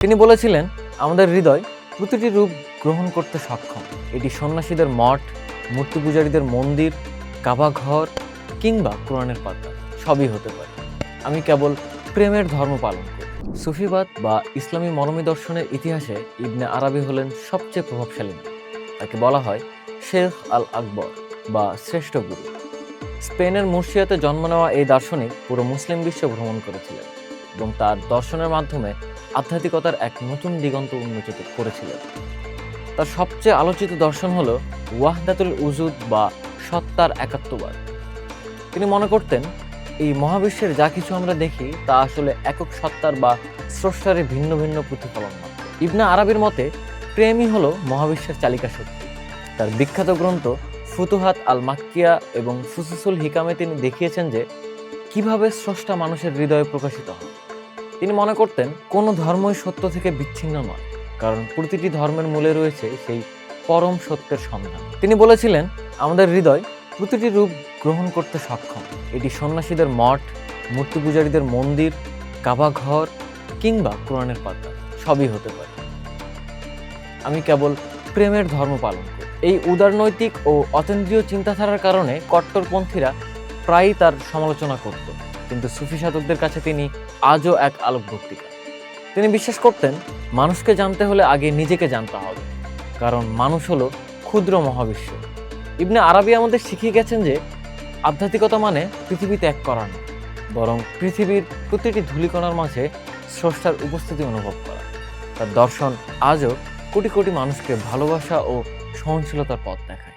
তিনি বলেছিলেন, আমাদের হৃদয় প্রতিটি রূপ গ্রহণ করতে সক্ষম। এটি সন্ন্যাসীদের মঠ, মূর্তি পূজারীদের মন্দির, কাবা ঘর কিংবা কোরআনের পাতা সবই হতে পারে। আমি কেবল প্রেমের ধর্ম পালন করি। সুফিবাদ বা ইসলামী মরমী দর্শনের ইতিহাসে ইবনে আরাবি হলেন সবচেয়ে প্রভাবশালী নাম। তাকে বলা হয় শেখ আল আকবর বা শ্রেষ্ঠ গুরু। স্পেনের মুর্শিয়াতে জন্ম নেওয়া এই দার্শনিক পুরো মুসলিম বিশ্ব ভ্রমণ করেছিলেন এবং তার দর্শনের মাধ্যমে আধ্যাত্মিকতার এক নতুন দিগন্ত উন্মোচিত করেছিলেন। তার সবচেয়ে আলোচিত দর্শন হল ওয়াহদাতুল উজুদ বা সত্তার একাত্মবাদ। তিনি মনে করতেন, এই মহাবিশ্বের যা কিছু আমরা দেখি তা আসলে একক সত্তার বা স্রষ্টারের ভিন্ন ভিন্ন প্রতিফলন মাত্র। ইবনে আরাবির মতে প্রেমই হলো মহাবিশ্বের চালিকা শক্তি। তার বিখ্যাত গ্রন্থ ফুতুহাত আল মাক্কিয়া এবং ফুসুসুল হিকামে তিনি দেখিয়েছেন যে কিভাবে স্রষ্টা মানুষের হৃদয়ে প্রকাশিত হয়। তিনি মনে করতেন, কোনো ধর্মই সত্য থেকে বিচ্ছিন্ন নয়, কারণ প্রতিটি ধর্মের মূলে রয়েছে সেই পরম সত্যের সন্ধান। তিনি বলেছিলেন, আমাদের হৃদয় প্রতিটি রূপ গ্রহণ করতে সক্ষম। এটি সন্ন্যাসীদের মঠ, মূর্তি পূজারীদের মন্দির, কাবা ঘর কিংবা কোরআনের পাতা সবই হতে পারে। আমি কেবল প্রেমের ধর্ম পালন করি। এই উদারনৈতিক ও অতীন্দ্রিয় চিন্তাধারার কারণে কট্টরপন্থীরা প্রায়ই তার সমালোচনা করত, কিন্তু সুফি সাধকদের কাছে তিনি আজও এক আলোকবর্তিকা। তিনি বিশ্বাস করতেন, মানুষকে জানতে হলে আগে নিজেকে জানতে হবে, কারণ মানুষ হলো ক্ষুদ্র মহাবিশ্ব। ইবনে আরাবি আমাদের শিখিয়ে গেছেন যে আধ্যাত্মিকতা মানে পৃথিবী ত্যাগ করা না, বরং পৃথিবীর প্রতিটি ধূলিকণার মাঝে স্রষ্টার উপস্থিতি অনুভব করা। তার দর্শন আজও কোটি কোটি মানুষকে ভালোবাসা ও সহনশীলতার পথ দেখায়।